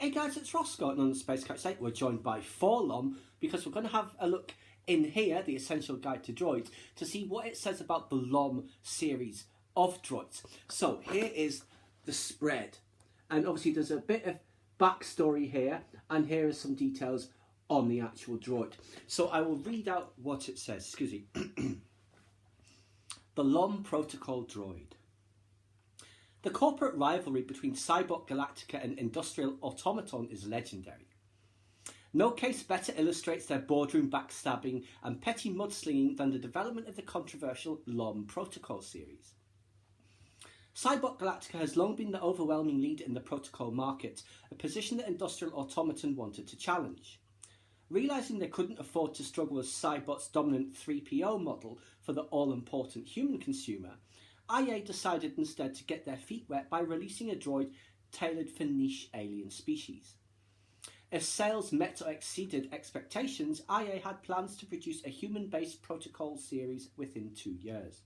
Hey guys, it's Ross Scott on the Space Couch 8. We're joined by LOM because we're going to have a look in here, the Essential Guide to Droids, to see what it says about the LOM-series of droids. So here is the spread, and obviously there's a bit of backstory here, and here are some details on the actual droid. So I will read out what it says. Excuse me. The LOM protocol droid. The corporate rivalry between Cybot Galactica and Industrial Automaton is legendary. No case better illustrates their boardroom backstabbing and petty mudslinging than the development of the controversial LOM protocol series. Cybot Galactica has long been the overwhelming leader in the protocol market, a position that Industrial Automaton wanted to challenge. Realising they couldn't afford to struggle with Cybot's dominant 3PO model for the all-important human consumer, IA decided instead to get their feet wet by releasing a droid tailored for niche alien species. If sales met or exceeded expectations, IA had plans to produce a human-based protocol series within 2 years.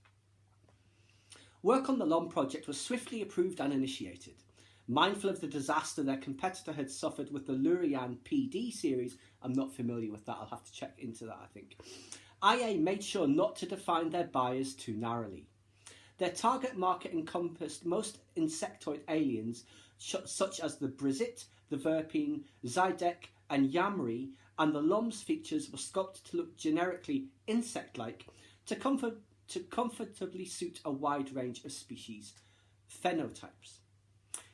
Work on the LOM project was swiftly approved and initiated. Mindful of the disaster their competitor had suffered with the Lurian PD series, I'm not familiar with that, I'll have to check into that I think, IA made sure not to define their buyers too narrowly. Their target market encompassed most insectoid aliens such as the Brizit, the Verpine, Zydek and Yamri, and the LOM's features were sculpted to look generically insect-like to comfortably suit a wide range of species phenotypes.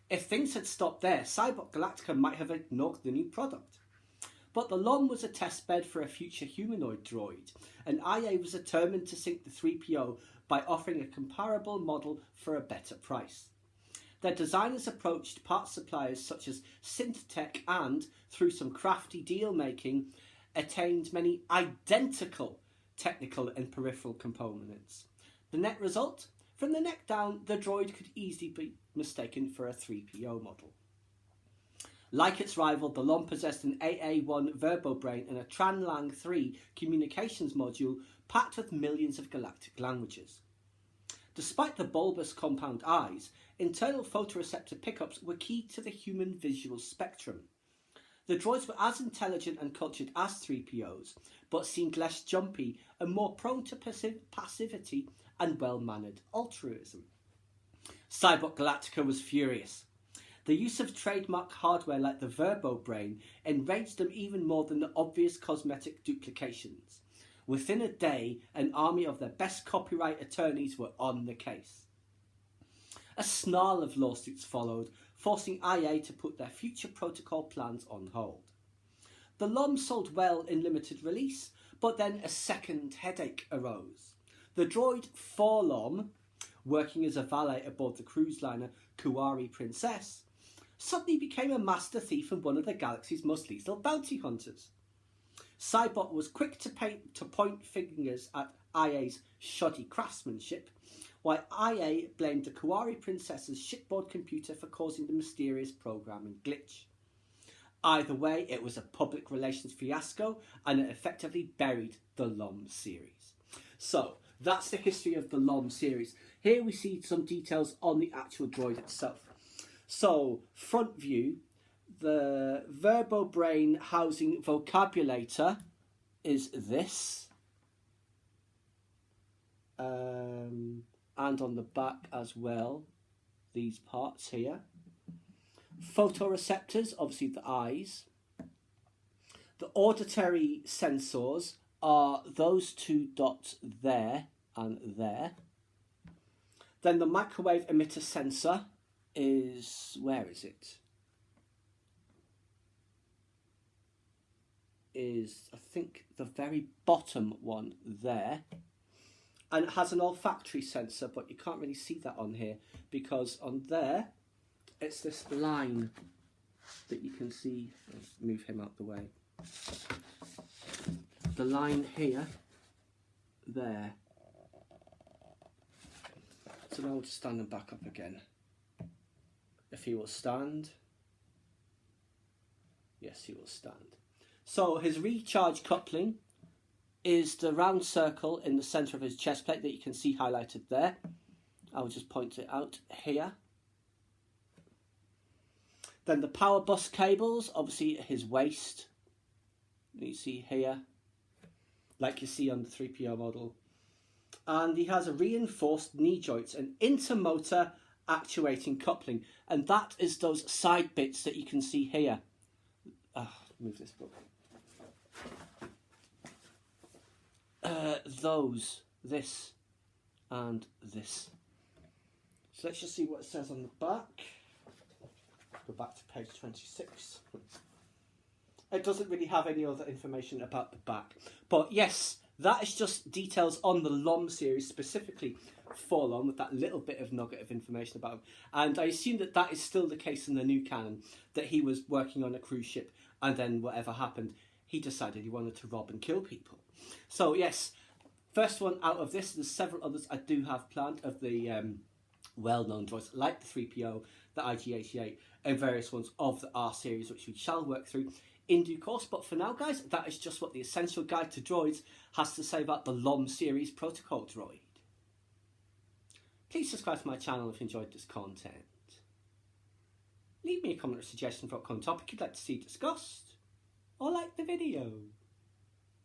If things had stopped there, Cybot Galactica might have ignored the new product. But the LOM was a test bed for a future humanoid droid, and IA was determined to sink the 3PO by offering a comparable model for a better price. Their designers approached parts suppliers such as SynthTech and, through some crafty deal-making, attained many identical technical and peripheral components. The net result? From the neck down, the droid could easily be mistaken for a 3PO model. Like its rival, the LOM possessed an AA-1 verbobrain and a Tranlang 3 communications module packed with millions of galactic languages. Despite the bulbous compound eyes, internal photoreceptor pickups were key to the human visual spectrum. The droids were as intelligent and cultured as 3POs, but seemed less jumpy and more prone to passivity and well-mannered altruism. Cybot Galactica was furious. The use of trademark hardware like the verbobrain enraged them even more than the obvious cosmetic duplications. Within a day, an army of their best copyright attorneys were on the case. A snarl of lawsuits followed, forcing IA to put their future protocol plans on hold. The LOM sold well in limited release, but then a second headache arose. The droid LOM, working as a valet aboard the cruise liner Kuwari Princess, suddenly became a master thief and one of the galaxy's most lethal bounty hunters. Cybot was quick to point fingers at IA's shoddy craftsmanship, while IA blamed the Kuwari Princess's shipboard computer for causing the mysterious programming glitch. Either way, it was a public relations fiasco and it effectively buried the LOM series. So, that's the history of the LOM series. Here we see some details on the actual droid itself. So, front view, the verbobrain housing vocabulator is this. And on the back as well, these parts here. Photoreceptors, obviously the eyes. The auditory sensors are those two dots there and there. Then the microwave emitter sensor is, where is it? Is, I think, the very bottom one there. And it has an olfactory sensor, but you can't really see that on here because on there, it's this line that you can see. Let's move him out the way. The line here, there. So now we'll just stand him back up again. If he will stand. Yes, he will stand. So his recharge coupling is the round circle in the centre of his chest plate that you can see highlighted there. I'll just point it out here. Then the power bus cables, obviously his waist, you see here, like you see on the 3PO model. And he has a reinforced knee joints and intermotor actuating coupling. And that is those side bits that you can see here. Move this book. This, and this. So let's just see what it says on the back. Go back to page 26. It doesn't really have any other information about the back. But yes, that is just details on the LOM-series, specifically for LOM, with that little bit of nugget of information about him. And I assume that that is still the case in the new canon, that he was working on a cruise ship, and then whatever happened, he decided he wanted to rob and kill people. So yes, first one out of this. There's several others I do have planned of the well-known droids, like the 3PO, the IG-88, and various ones of the R-series, which we shall work through in due course. But for now, guys, that is just what the Essential Guide to Droids has to say about the LOM-series protocol droid. Please subscribe to my channel if you enjoyed this content. Leave me a comment or suggestion for upcoming topic you'd like to see discussed, or like the video.